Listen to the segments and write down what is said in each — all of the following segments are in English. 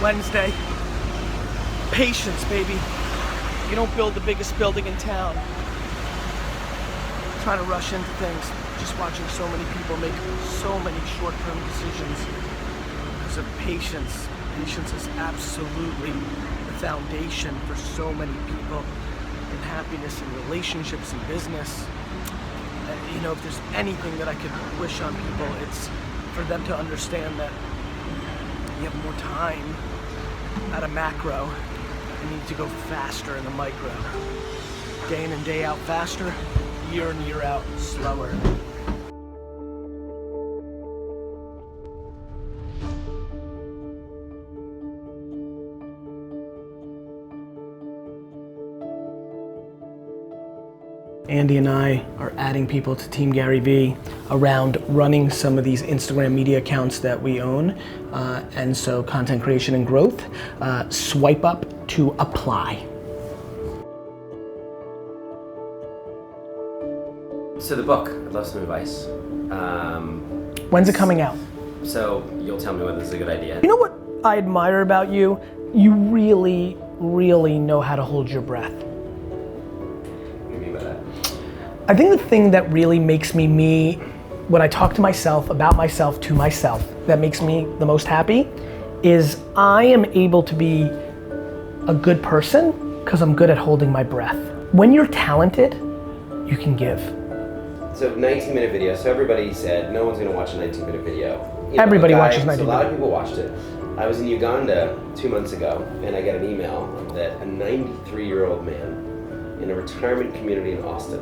Wednesday. Patience, baby. You don't build the biggest building in town trying to rush into things. Just watching so many people make so many short-term decisions because of patience. Patience is absolutely the foundation for so many people in happiness and relationships and business. You know, if there's anything that I could wish on people, it's for them to understand that you have more time at a macro. You need to go faster in the micro. Day in and day out faster, year in, year out slower. Andy and I are adding people to Team Garyvee around running some of these Instagram media accounts that we own. And so content creation and growth, swipe up to apply. So the book, I'd love some advice. When's it coming out? So you'll tell me whether this is a good idea. You know what I admire about you? You really, really know how to hold your breath. What do you mean by that? I think the thing that really makes me me, when I talk to myself, about myself, to myself, that makes me the most happy, is I am able to be a good person because I'm good at holding my breath. When you're talented, you can give. So 19-minute video, so everybody said no one's gonna watch a 19-minute video. You know, Everybody watches 19 minutes. A lot of people watched it. I was in Uganda 2 months ago and I got an email that a 93-year-old man in a retirement community in Austin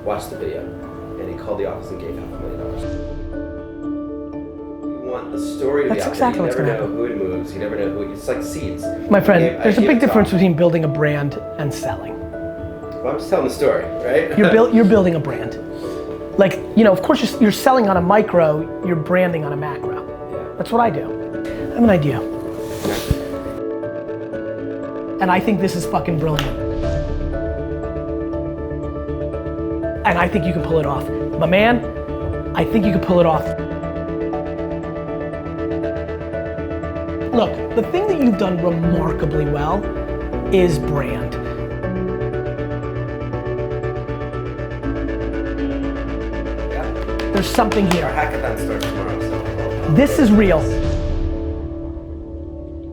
watched the video and he called the office and gave $500,000. You want the story to be out exactly there. You never know happen. who it moves, you never know who, it's like seeds. My friend, there's a big difference between. between building a brand and selling. Well, I'm just telling the story, right? You're building a brand. Like, you know, of course you're selling on a micro, you're branding on a macro. Yeah. That's what I do. I have an idea. And I think this is fucking brilliant. And I think you can pull it off. My man, I think you can pull it off. Look, the thing that you've done remarkably well is brand. There's something here. Our hackathon starts tomorrow, so. This is real.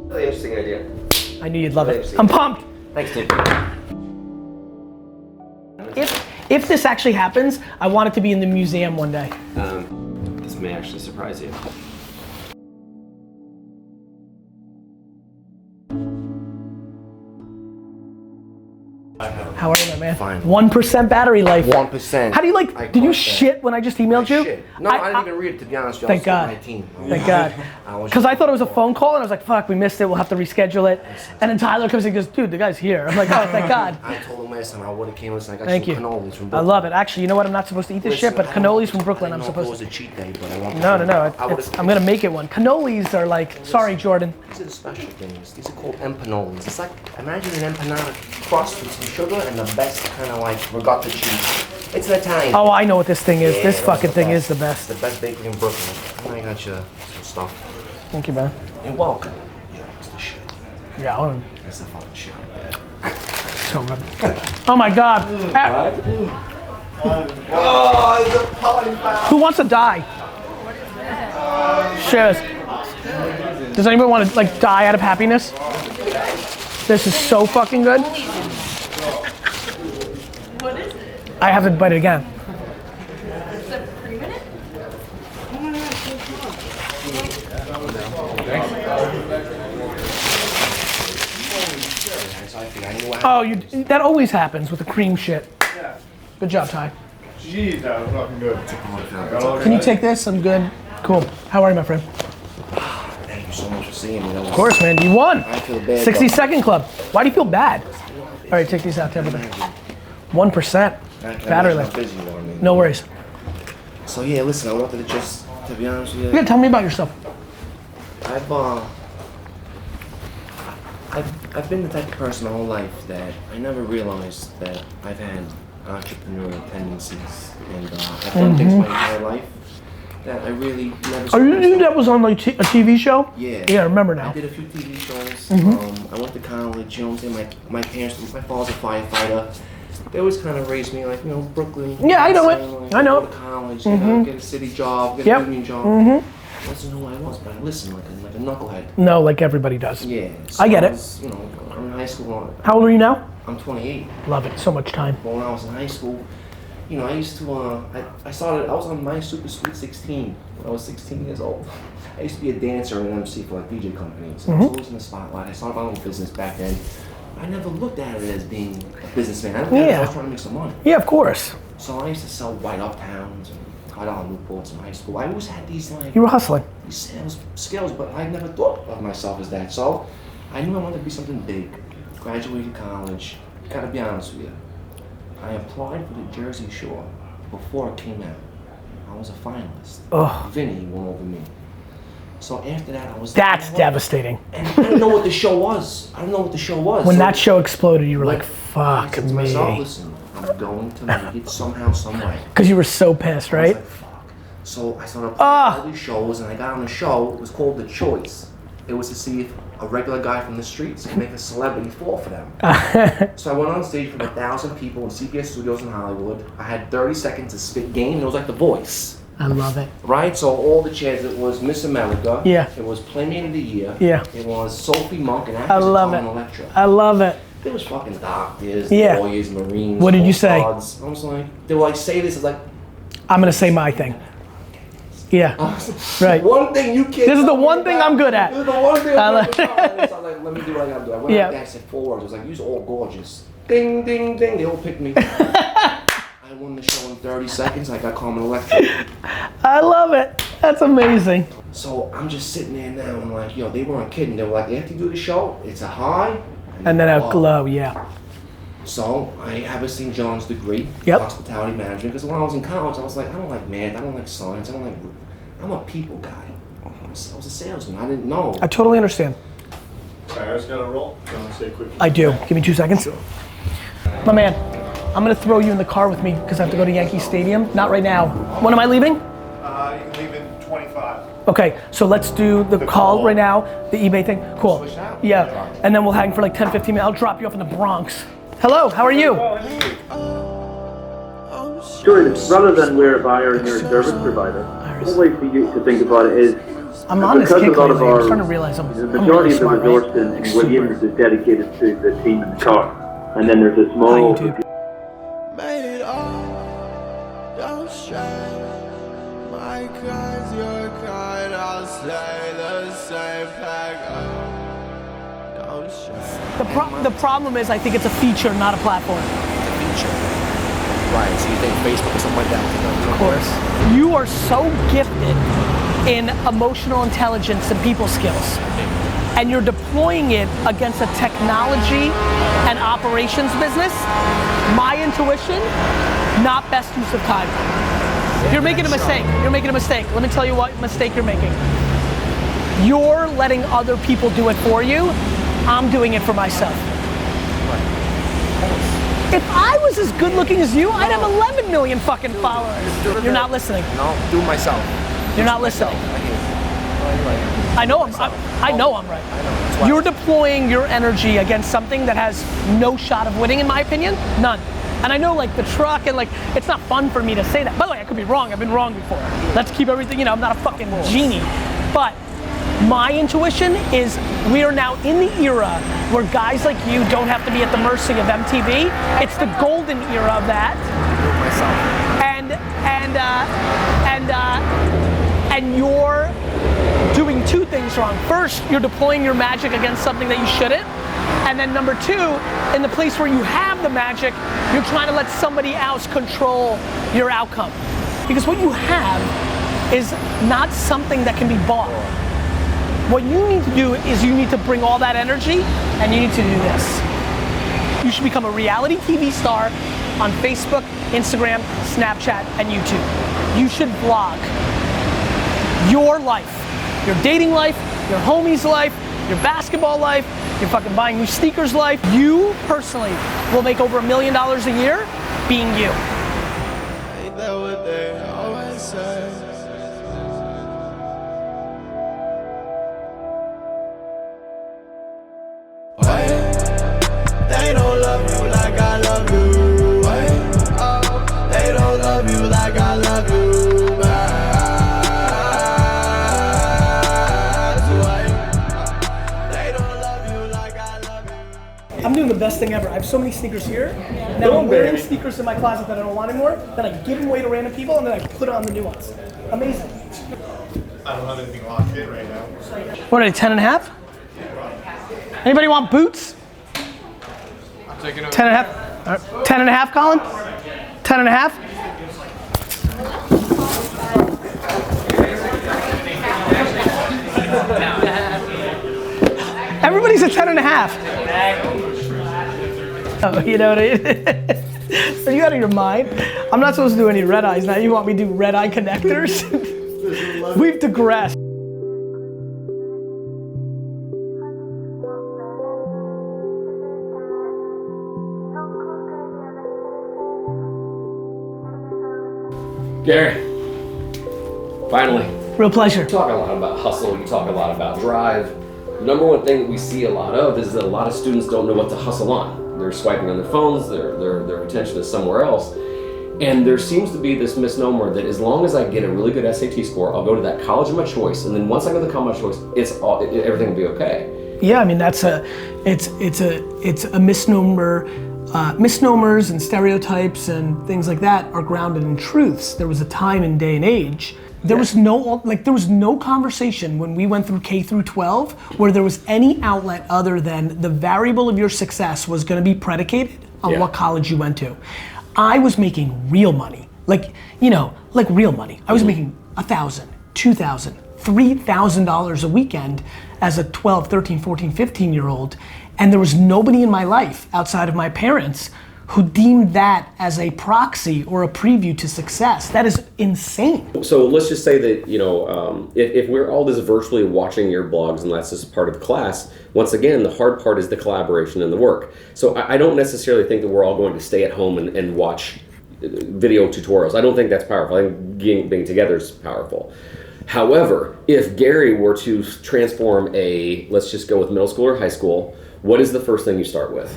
Really interesting idea. I knew you'd love it. I'm pumped. Thanks, Tim. If this actually happens, I want it to be in the museum one day. This may actually surprise you. How are you, my man? Fine. 1% battery life. 1%. How do you like, did you shit when I just emailed you? Shit. No, I didn't even read it, to be honest. Thank God. Thank God. Because I thought it was a phone call and I was like, fuck, we missed it, we'll have to reschedule it. And then Tyler comes and goes, dude, the guy's here. I'm like, oh, thank God. I told him last time I would have came, listen, I got Thank some you. cannolis from I Brooklyn. love it. Actually, you know what? I'm not supposed to eat this shit, but cannolis from Brooklyn, I'm supposed to. It was a cheat day, but I want No. I'm gonna make it one. Cannolis are like, sorry, Jordan. These are the special things. These are called empanolis. It's like, imagine an empanada crust with some sugar and the best kind of like regatta cheese. It's an Italian. Oh, I know what this thing is. Yeah, This that's fucking the thing best. is the best. The best bakery in Brooklyn. And I got you some stuff. Thank you, man. You're welcome. Yeah, it's the shit. Yeah, I want It's the fucking shit. so good. Oh my God. Oh, it's a party foul. Who wants to die? Cheers. Does anybody want to like die out of happiness? This is so fucking good. What is it? I have to bite it again. Is it pre-minute? Oh, that always happens with the cream shit. Good job, Ty. Jeez, that was fucking good. Can you take this? I'm good. Cool. How are you, my friend? Thank you so much for seeing me. Of course, man. You won. I feel bad. 60-second club. Why do you feel bad? All right, take these out to everybody. 1% battery life. No worries. So yeah, listen, I wanted to just, to be honest with you. Yeah, tell me about yourself. I've been the type of person my whole life that I never realized that I've had entrepreneurial tendencies, and I've done things my entire life that I really never. Oh, you knew that was on like a TV show? Yeah. Yeah, I remember now. I did a few TV shows. Mm-hmm. I went to college. You know what I'm saying? My parents, my father's a firefighter. They always kind of raised me like, you know, Brooklyn. Yeah, I know it. Like, I know. Go to college, you know, get a city job, get a union job. I wasn't who I was, but I listened like a knucklehead. No, like everybody does. Yeah. So I get it. was, you know, I'm in high school. How old are you now? I'm 28. Love it. So much time. But when I was in high school, you know, I used to, I was on My Super Sweet 16 when I was 16 years old. I used to be a dancer and an MC for like DJ companies. I was always in the spotlight. I started my own business back then. I never looked at it as being a businessman. I looked at it as I was trying to make some money. Yeah, of course. So I used to sell white uptowns and $5 Newports in high school. I always had these like You were hustling. these sales skills, but I never thought of myself as that. So I knew I wanted to be something big. Graduated college. Gotta be honest with you. I applied for the Jersey Shore before it came out. I was a finalist. Ugh. Vinny won over me. So after that, I was That's like, devastating. And I didn't know what the show was. I didn't know what the show was. When So that show exploded, you were like, I fuck said to myself, me. listen, I'm going to make it somehow, some way. Because you were so pissed, I was right? like, fuck. So I started applying all these shows, and I got on a show. It was called The Choice. It was to see if a regular guy from the streets could make a celebrity fall for them. So I went on stage for 1,000 people in CBS Studios in Hollywood. I had 30 seconds to spit game. It was like The Voice. I love it. Right? So all the chairs, it was Miss America. Yeah. It was Playmate of the Year. Yeah. It was Sophie Monk and I actress love Carmen it. Electra. I love it. There was fucking doctors, Yeah. lawyers, Marines. What did you say? guards. I was like, they were like, say this. It's like, I'm going to say my thing. Yeah. Right. One thing you can't. This is the one thing I'm good at. This is the one thing I'm like- good at. So I'm like, let me do what I gotta do. I went Yeah. out there, I said 4 words. I was like, use all gorgeous. Ding, ding, ding. They all picked me. I won the show in 30 seconds. I got Carmen Electra. I love it. That's amazing. So I'm just sitting there now and like, they weren't kidding. They were like, after you do the show, it's a high. And then a low. glow, yeah. So I have a St. John's degree, Yep. hospitality management, because when I was in college, I was like, I don't like math, I don't like science, I'm a people guy. I was a salesman, I didn't know. I totally understand. Tires gotta roll. You want to say quick? I do. Give me 2 seconds. My man, I'm going to throw you in the car with me because I have to go to Yankee Stadium. Not right now. When am I leaving? You can leave in 25. Okay, so let's do the call right now, the eBay thing. Cool. Switch out? Yeah, and then we'll hang for like 10, 15 minutes. I'll drop you off in the Bronx. Hello, how are you? Sure, rather than we're a buyer and you're a service provider, one way for you to think about it is I'm on this because kick a lot of lately. I'm our, starting to realize I'm the really majority of the smart, resource right? in Williams is dedicated to the team in the car. And then there's a small... Hi, YouTube. Made it all, don't stress. My kind's your kind, I'll slay the same pack up. Don't stress. The problem is I think it's a feature, not a platform. Right, so you think Facebook or something like that? Of course. You are so gifted in emotional intelligence and people skills. And you're deploying it against a technology and operations business. My intuition, not best use of time. You're making a mistake. You're making a mistake. Let me tell you what mistake you're making. You're letting other people do it for you. I'm doing it for myself. If I was as good looking as you, I'd have 11 million fucking followers. You're not listening. No, do myself. You're not listening. I know I'm right. I know, that's why. You're deploying your energy against something that has no shot of winning, in my opinion. None. And I know like the truck and like, it's not fun for me to say that. By the way, I could be wrong. I've been wrong before. Let's keep everything, I'm not a fucking genie. But my intuition is we are now in the era where guys like you don't have to be at the mercy of MTV. It's the golden era of that. And you're doing 2 things wrong. First, you're deploying your magic against something that you shouldn't. And then number 2, in the place where you have the magic, you're trying to let somebody else control your outcome. Because what you have is not something that can be bought. What you need to do is you need to bring all that energy and you need to do this. You should become a reality TV star on Facebook, Instagram, Snapchat, and YouTube. You should vlog your life, your dating life, your homies' life, your basketball life, your fucking buying new sneakers life. You personally will make over $1 million a year being you. Ain't that what they always say? doing the best thing ever. I have so many sneakers here. Now I'm wearing sneakers in my closet that I don't want anymore. Then I give them away to random people, and then I put on the new ones. Amazing. I don't have anything locked in right now. What are they, 10 and a half? Anybody want boots? I'm taking over. 10 and a half? All right. 10 and a half, Colin? 10 and a half? Everybody's a 10 and a half. Oh, you know what I mean? Are you out of your mind? I'm not supposed to do any red eyes now. You want me to do red eye connectors? We've digressed. Gary, finally. Real pleasure. You talk a lot about hustle, you talk a lot about drive. The number one thing that we see a lot of is that a lot of students don't know what to hustle on. They're swiping on their phones, their attention is somewhere else. And there seems to be this misnomer that as long as I get a really good SAT score, I'll go to that college of my choice, and then once I go to the college of my choice, everything will be okay. Yeah, I mean it's a misnomer. Misnomers and stereotypes and things like that are grounded in truths. There was a time and day and age. There was no conversation when we went through K through 12 where there was any outlet other than the variable of your success was going to be predicated on what college you went to. I was making real money, like real money. I was making $1,000, $2,000, $3,000 a weekend as a 12, 13, 14, 15-year-old. And there was nobody in my life outside of my parents who deemed that as a proxy or a preview to success. That is insane. So let's just say that, if we're all just virtually watching your blogs and that's just part of the class, once again, the hard part is the collaboration and the work. So I don't necessarily think that we're all going to stay at home and watch video tutorials. I don't think that's powerful. I think being together is powerful. However, if Gary were to transform let's just go with middle school or high school, what is the first thing you start with?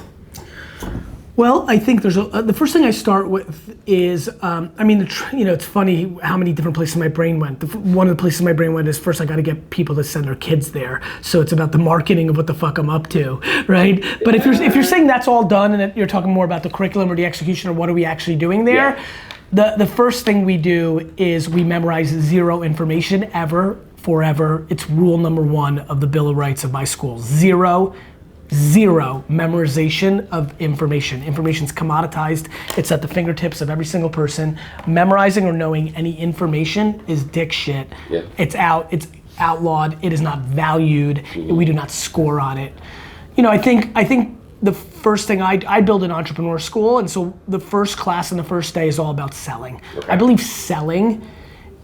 Well, I think the first thing I start with is, it's funny how many different places my brain went. One of the places my brain went is first I got to get people to send their kids there. So it's about the marketing of what the fuck I'm up to, right? But if you're saying that's all done and you're talking more about the curriculum or the execution or what are we actually doing there, the first thing we do is we memorize zero information ever, forever. It's rule number 1 of the Bill of Rights of my school. Zero memorization of information. Information's commoditized. It's at the fingertips of every single person. Memorizing or knowing any information is dick shit. Yeah. It's outlawed. It is not valued. Mm-hmm. We do not score on it. I think the first thing I build an entrepreneur school, and so the first class and the first day is all about selling. Okay. I believe selling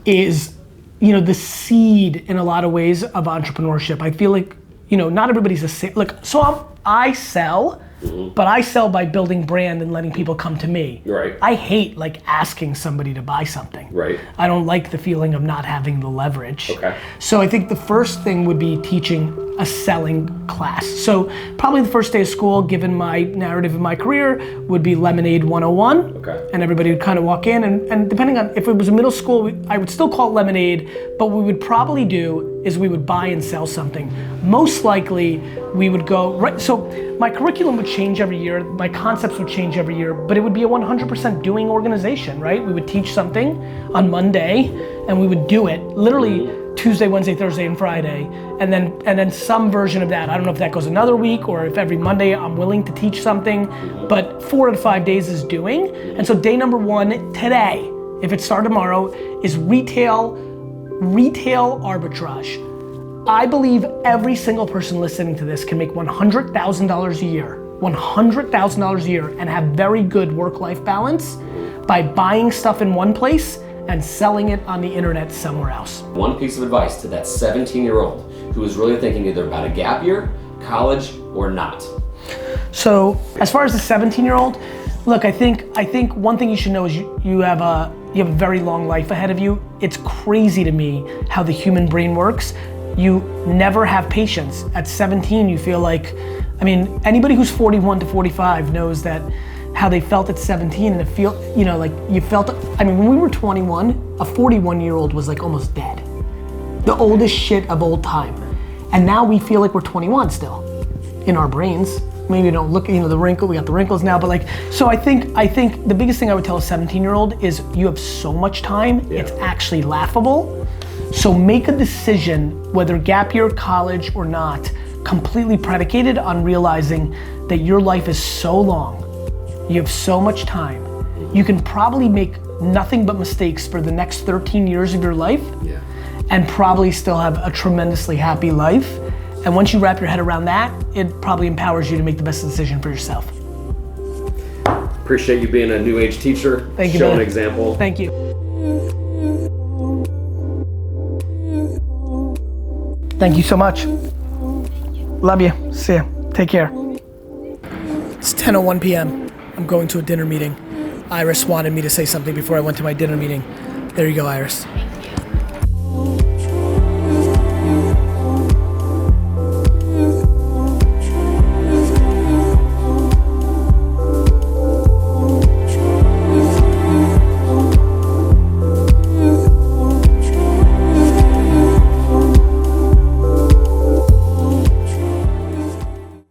is, the seed in a lot of ways of entrepreneurship. I feel like not everybody's I sell, but I sell by building brand and letting people come to me. Right. I hate asking somebody to buy something. Right. I don't like the feeling of not having the leverage. Okay. So I think the first thing would be teaching a selling class. So probably the first day of school, given my narrative of my career, would be Lemonade 101. Okay. And everybody would kind of walk in and depending on if it was a middle school, I would still call it Lemonade, but what we would probably do is we would buy and sell something. Most likely we would go, right, so my curriculum would change every year, my concepts would change every year, but it would be a 100% doing organization, right? We would teach something on Monday and we would do it literally Tuesday, Wednesday, Thursday, and Friday, and then some version of that. I don't know if that goes another week or if every Monday I'm willing to teach something, but 4 out of 5 days is doing. And so day number 1 today, if it started tomorrow, is retail arbitrage. I believe every single person listening to this can make $100,000 a year, $100,000 a year, and have very good work-life balance by buying stuff in one place and selling it on the internet somewhere else. One piece of advice to that 17-year-old who is really thinking either about a gap year, college, or not. So as far as the 17-year-old, look, I think one thing you should know is you have a very long life ahead of you. It's crazy to me how the human brain works. You never have patience. At 17, you feel like, anybody who's 41 to 45 knows that how they felt at 17 and when we were 21, a 41-year-old was almost dead. The oldest shit of old time. And now we feel like we're 21 still, in our brains. maybe don't look, the wrinkle, we got the wrinkles now, but like, so I think the biggest thing I would tell a 17-year-old is you have so much time, it's actually laughable. So make a decision, whether gap year, college or not, completely predicated on realizing that your life is so long, you have so much time, you can probably make nothing but mistakes for the next 13 years of your life and probably still have a tremendously happy life. And once you wrap your head around that, it probably empowers you to make the best decision for yourself. Appreciate you being a new age teacher. Thank you, showing man. an example. Thank you. Thank you so much. Love you. See ya. Take care. It's 10:01 p.m. I'm going to a dinner meeting. Iris wanted me to say something before I went to my dinner meeting. There you go, Iris. Thank you.